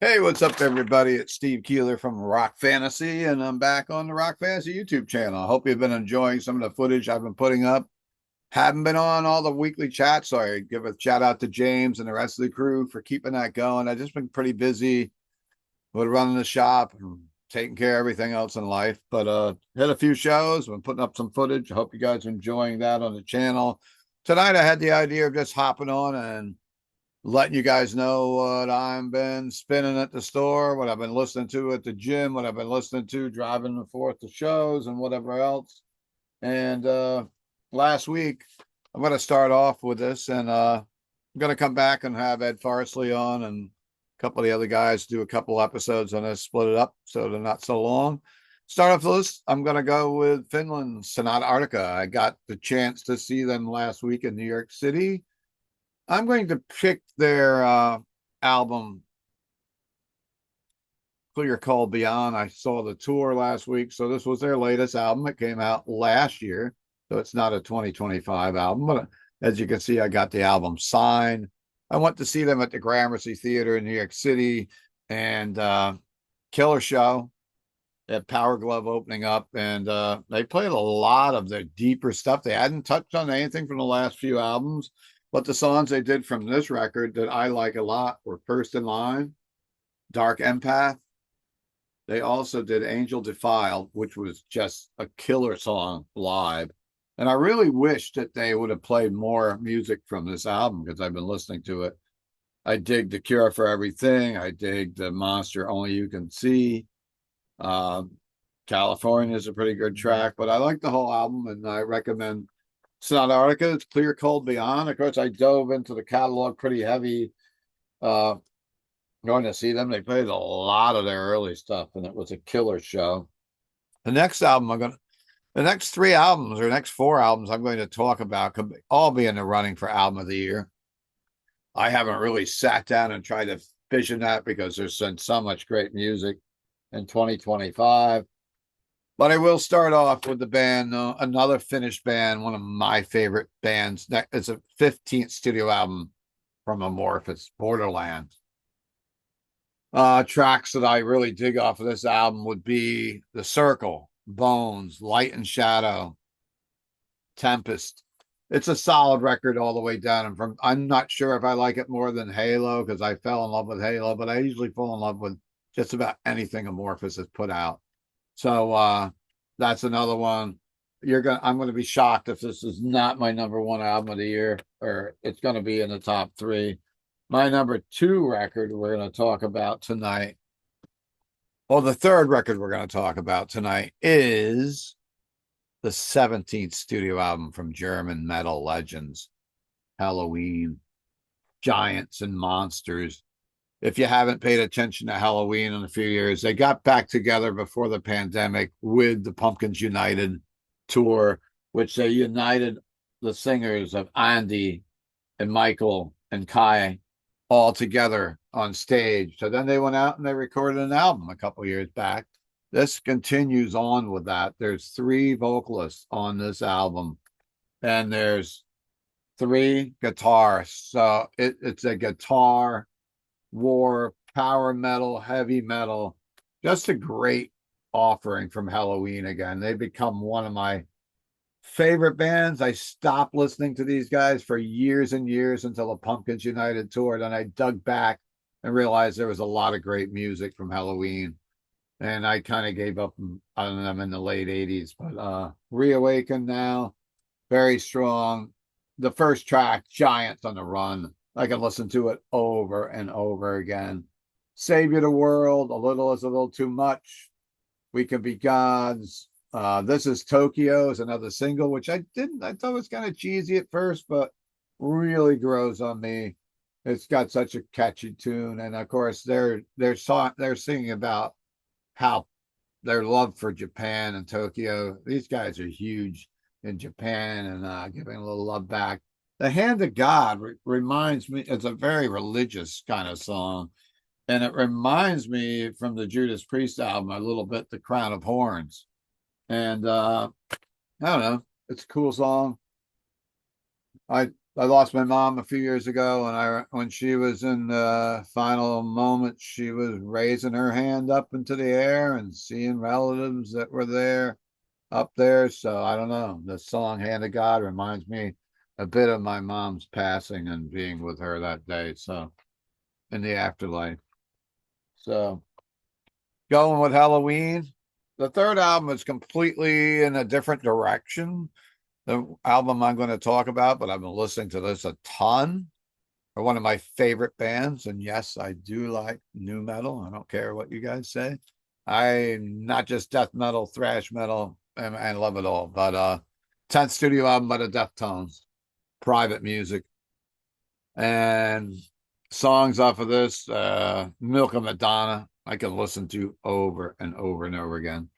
Hey, what's up, everybody? It's Steve Keeler from Rock Fantasy, and I'm back on the Rock Fantasy YouTube channel. I hope you've been enjoying some of the footage I've been putting up. Haven't been on all the weekly chats, so I give a shout out to James and the rest of the crew for keeping that going. I've just been pretty busy with running the shop and taking care of everything else in life. But hit a few shows, been putting up some footage. I hope you guys are enjoying that on the channel. Tonight I had the idea of just hopping on and letting you guys know what I've been spinning at the store, what I've been listening to at the gym, what I've been listening to driving forth to shows and whatever else. And last week, I'm going to start off with this, and I'm going to come back and have Ed Farsley on and a couple of the other guys do a couple episodes on this, split it up so they're not so long. Start off the list. I'm going to go with Finland, Sonata Arctica. I got the chance to see them last week in New York City. I'm going to pick their album Clear Call Beyond. I saw the tour last week, so this was their latest album. It came out last year, so it's not a 2025 album. But as you can see, I got the album signed. I went to see them at the Gramercy Theater in New York City, and killer show at Power Glove opening up, and they played a lot of their deeper stuff. They hadn't touched on anything from the last few albums. But the songs they did from this record that I like a lot were First in Line, Dark Empath. They also did Angel Defiled, which was just a killer song live. And I really wish that they would have played more music from this album because I've been listening to it. I dig The Cure for Everything. I dig The Monster Only You Can See. Uh, California is a pretty good track, but I like the whole album and I recommend Sonata Arctica. It's Clear Cold Beyond. Of course, I dove into the catalog pretty heavy. Uh, Going to see them. They played a lot of their early stuff, and it was a killer show. The next album the next three albums or next four albums I'm going to talk about could all be in the running for album of the year. I haven't really sat down and tried to vision that because there's been so much great music in 2025. But I will start off with the band, another Finnish band, one of my favorite bands. It's a 15th studio album from Amorphous, Borderland. Tracks that I really dig off of this album would be The Circle, Bones, Light and Shadow, Tempest. It's a solid record all the way down. And from I'm not sure if I like it more than Halo because I fell in love with Halo, but I usually fall in love with just about anything Amorphous has put out. So that's another one. I'm gonna be shocked if this is not my number one album of the year, or it's gonna be in the top three. My number two record we're gonna talk about tonight. Well, the third record we're gonna talk about tonight is the 17th studio album from German metal legends, Halloween, Giants and Monsters. If you haven't paid attention to Halloween in a few years, they got back together before the pandemic with the Pumpkins United tour, which they united the singers of Andy and Michael and Kai all together on stage. So then they went out and they recorded an album a couple years back. This continues on with that. There's three vocalists on this album, and there's three guitars. So it's a guitar war, power metal, heavy metal. Just a great offering from Halloween again. They become one of my favorite bands. I stopped listening to these guys for years and years until the Pumpkins United tour. Then I dug back and realized there was a lot of great music from Halloween. And I kind of gave up on them in the late 80s, but reawakened now, very strong. The first track, Giants on the Run, I can listen to it over and over again. Savior the World, A Little is a Little Too Much. We Can Be Gods. This is Tokyo is another single, which I thought was kind of cheesy at first, but really grows on me. It's got such a catchy tune. And of course, they're singing about how their love for Japan and Tokyo. These guys are huge in Japan and giving a little love back. The Hand of God reminds me, it's a very religious kind of song. And it reminds me from the Judas Priest album a little bit, The Crown of Horns. And I don't know, it's a cool song. I I lost my mom a few years ago, and when she was in the final moments, she was raising her hand up into the air and seeing relatives that were there up there. So I don't know. The song "Hand of God" reminds me a bit of my mom's passing and being with her that day. So in the afterlife. So going with Halloween. The third album is completely in a different direction. The album I'm going to talk about, but I've been listening to this a ton. Are one of my favorite bands. And yes, I do like new metal. I don't care what you guys say. I not just death metal, thrash metal, and I love it all. But 10th studio album by the Deftones, private music. And songs off of this, Milk of Madonna, I can listen to over and over and over again.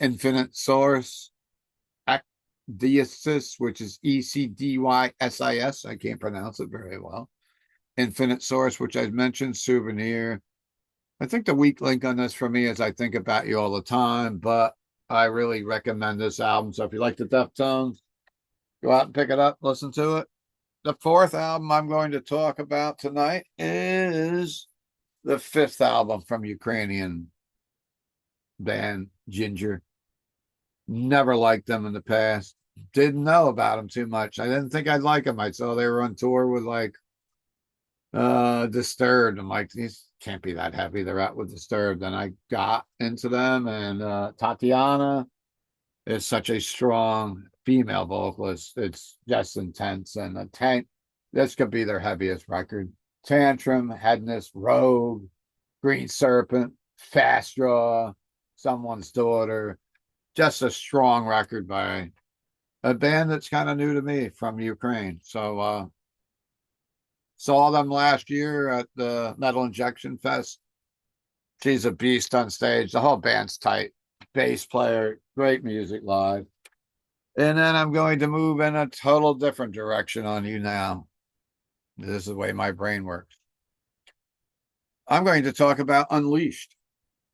Infinite Source, Ecdysis, which is Ecdysis. I can't pronounce it very well. Infinite Source, which I mentioned, Souvenir. I think the weak link on this for me is I think about you all the time, but I really recommend this album. So if you like the Deftones, go out and pick it up, listen to it. The fourth album I'm going to talk about tonight is the fifth album from Ukrainian band Ginger. Never liked them in the past. Didn't know about them too much. I didn't think I'd like them. I saw they were on tour with like Disturbed. I'm like, these can't be that heavy. They're out with Disturbed. And I got into them, and Tatiana is such a strong female vocalist. It's just intense. And the tank, this could be their heaviest record. Tantrum, Headness, Rogue, Green Serpent, Fast Draw, Someone's Daughter. Just a strong record by a band that's kind of new to me from Ukraine. So saw them last year at the Metal Injection Fest. She's a beast on stage. The whole band's tight. Bass player, great music live. And then I'm going to move in a total different direction on you now. This is the way my brain works. I'm going to talk about Unleashed,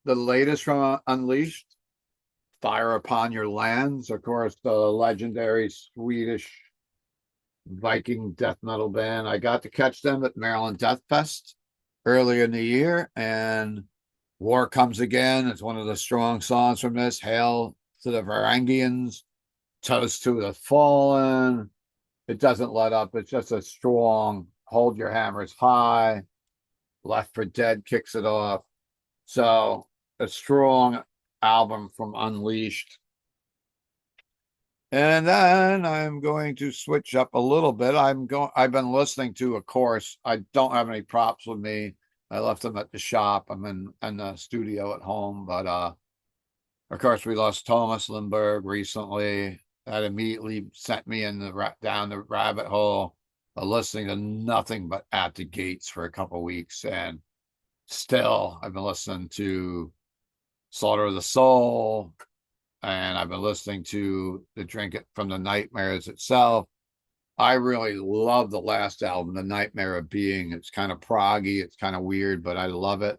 the latest from Unleashed, Fire Upon Your Lands, of course, the legendary Swedish Viking death metal band. I got to catch them at Maryland Death Fest earlier in the year, and War Comes Again. It's one of the strong songs from this. Hail to the Varangians, Toast to the Fallen. It doesn't let up. It's just a strong Hold Your Hammers High. Left for Dead kicks it off. So a strong album from Unleashed. And then I'm going to switch up a little bit. I've been listening to, of course, I don't have any props with me. I left them at the shop. I'm in the studio at home, but of course we lost Thomas Lindberg recently. That immediately sent me down the rabbit hole of listening to nothing but At the Gates for a couple of weeks, and still I've been listening to Slaughter of the Soul, and I've been listening to the Drink It from the Nightmares itself. I really love the last album, The Nightmare of Being. It's kind of proggy, it's kind of weird, but I love it.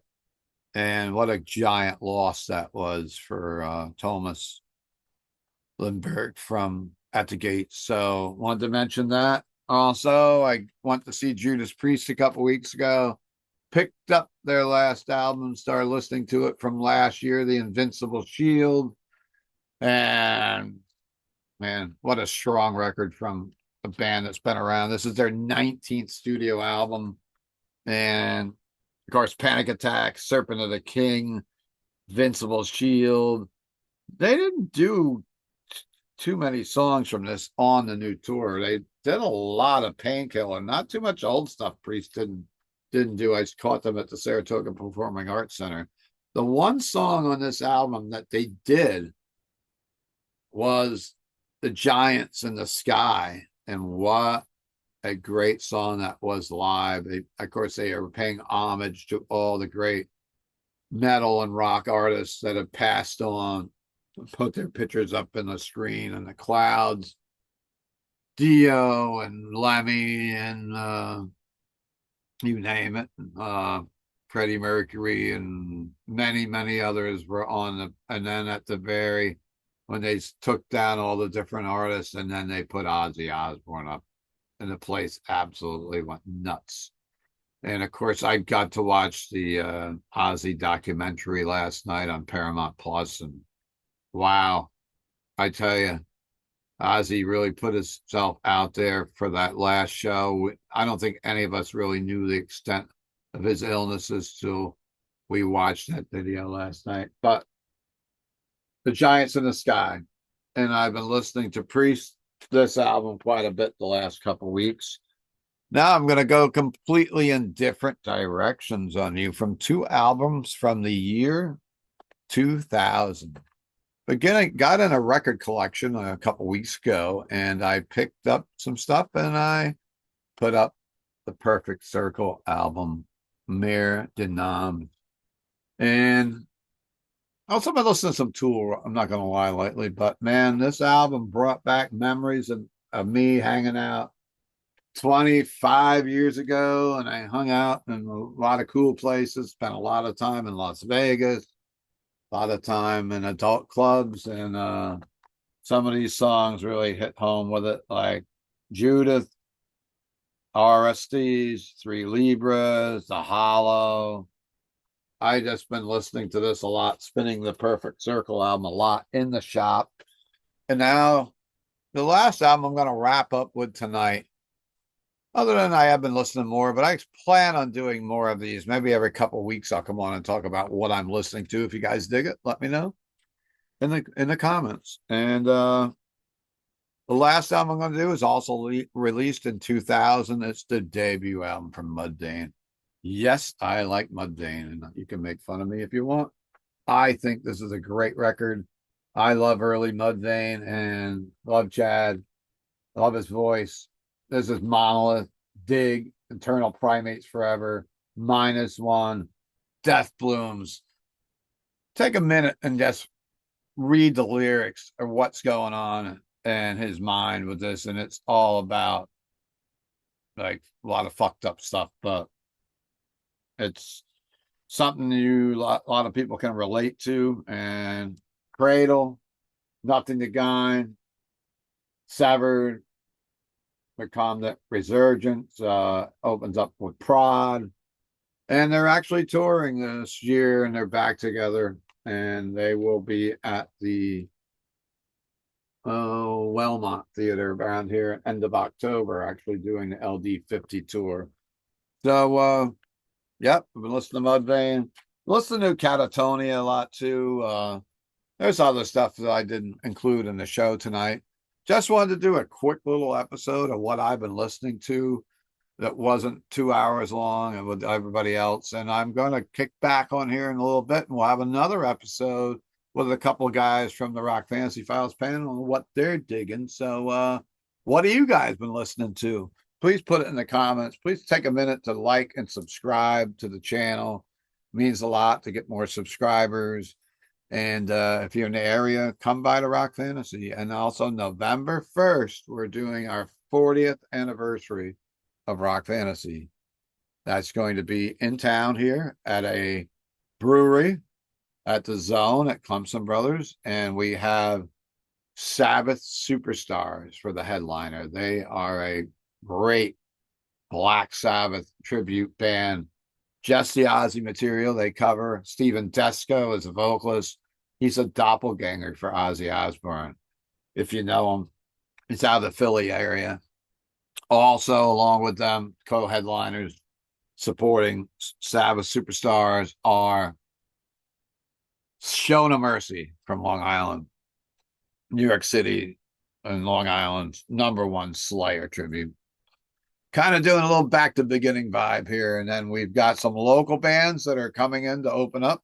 And what a giant loss that was for Thomas Lindberg from At the Gates. So wanted to mention that. Also, I went to see Judas Priest a couple weeks ago. Picked up their last album, started listening to it from last year, The Invincible Shield. And man, what a strong record from a band that's been around. This is their 19th studio album. And of course, Panic Attack, Serpent of the King, Invincible Shield. They didn't do too many songs from this on the new tour. They did a lot of Painkiller, not too much old stuff Priest didn't do. I caught them at the Saratoga Performing Arts Center. The one song on this album that they did was The Giants in the Sky. And what a great song that was live. Of course, they are paying homage to all the great metal and rock artists that have passed on, put their pictures up in the screen and the clouds. Dio and Lemmy and you name it. Freddie Mercury and many, many others were on and then at the when they took down all the different artists, and then they put Ozzy Osbourne up and the place absolutely went nuts. And of course, I got to watch the Ozzy documentary last night on Paramount Plus, and wow, I tell you, Ozzy really put himself out there for that last show. I don't think any of us really knew the extent of his illnesses till we watched that video last night. But the Giants in the Sky, and I've been listening to Priest, this album, quite a bit the last couple of weeks. Now I'm going to go completely in different directions on you from two albums from the year 2000. Again, got in a record collection a couple weeks ago, and I picked up some stuff and I put up the Perfect Circle album, Mare de Nam. And also been listening to some Tool, I'm not going to lie lately, but man, this album brought back memories of me hanging out 25 years ago, and I hung out in a lot of cool places, spent a lot of time in Las Vegas, a lot of time in adult clubs, and some of these songs really hit home with it, like Judith, RST's, Three Libras, The Hollow. I just been listening to this a lot, spinning the Perfect Circle album a lot in the shop. And now the last album I'm going to wrap up with tonight. Other than I have been listening more, but I plan on doing more of these. Maybe every couple of weeks I'll come on and talk about what I'm listening to. If you guys dig it, let me know in the comments. And the last album I'm going to do is also released in 2000. It's the debut album from Mudvayne. Yes, I like Mudvayne, and you can make fun of me if you want. I think this is a great record. I love early Mudvayne and love Chad, love his voice. This is Monolith, Dig, Eternal Primates Forever, -1, Death Blooms. Take a minute and just read the lyrics of what's going on in his mind with this, and it's all about like a lot of fucked up stuff, but it's something a lot of people can relate to. And Cradle, Nothing to Gain, Severed, Recombat Resurgence, opens up with Prod. And they're actually touring this year, and they're back together, and they will be at the Wellmont Theater around here at end of October, actually doing the LD50 tour. So, yep, I've been listening to Mudvayne. Listen to Catatonia a lot too. There's other stuff that I didn't include in the show tonight. Just wanted to do a quick little episode of what I've been listening to that wasn't 2 hours long and with everybody else. And I'm going to kick back on here in a little bit, and we'll have another episode with a couple of guys from the Rock Fantasy Files panel on what they're digging. So, what have you guys been listening to? Please put it in the comments. Please take a minute to like and subscribe to the channel. It means a lot to get more subscribers. And if you're in the area, come by to Rock Fantasy. And also November 1st, we're doing our 40th anniversary of Rock Fantasy. That's going to be in town here at a brewery at the Zone at Clemson Brothers. And we have Sabbath Superstars for the headliner. They are a great Black Sabbath tribute band. Just the Ozzy material they cover. Stephen Desco is a vocalist. He's a doppelganger for Ozzy Osbourne. If you know him, he's out of the Philly area. Also, along with them, co-headliners supporting Sabbath Superstars are Show No Mercy from Long Island, New York City, and Long Island's #1 Slayer tribute. Kind of doing a little back to beginning vibe here. And then we've got some local bands that are coming in to open up.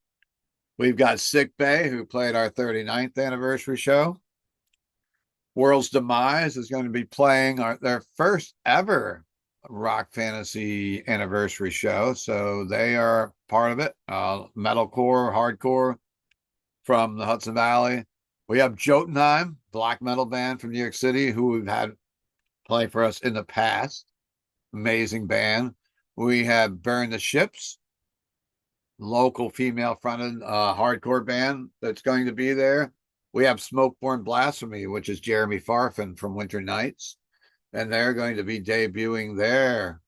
We've got Sick Bay, who played our 39th anniversary show. World's Demise is going to be playing their first ever Rock Fantasy anniversary show. So they are part of it. Metalcore, hardcore from the Hudson Valley. We have Jotunheim, black metal band from New York City, who we've had play for us in the past. Amazing band. We have Burn the Ships, local female fronted hardcore band that's going to be there. We have Smokeborne Blasphemy, which is Jeremy Farfan from Winter Nights. and they're going to be debuting their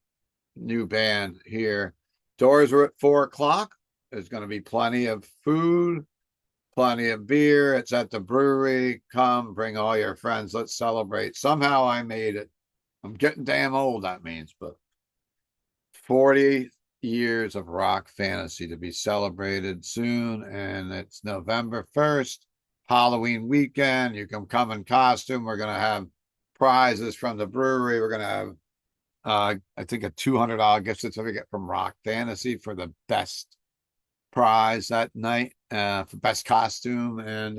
new band here. Doors are at 4 o'clock. There's going to be plenty of food, plenty of beer. It's at the brewery. Come, bring all your friends. Let's celebrate. Somehow I made it. I'm getting damn old, that means, but 40 years of rock fantasy to be celebrated soon. And it's November 1st, Halloween weekend. You can come in costume. We're going to have prizes from the brewery. We're going to have I think a $200 gift certificate from Rock Fantasy for the best prize that night, for best costume, and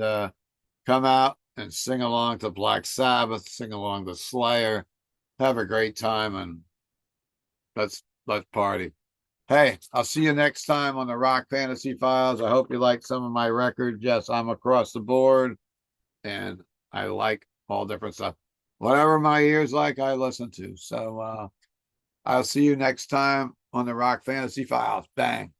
come out and sing along to Black Sabbath, sing along to Slayer, have a great time, and let's party. Hey, I'll see you next time on the Rock Fantasy Files. I hope you like some of my records. Yes, I'm across the board, and I like all different stuff. Whatever my ears like, I listen to. So I'll see you next time on the Rock Fantasy Files. Bang.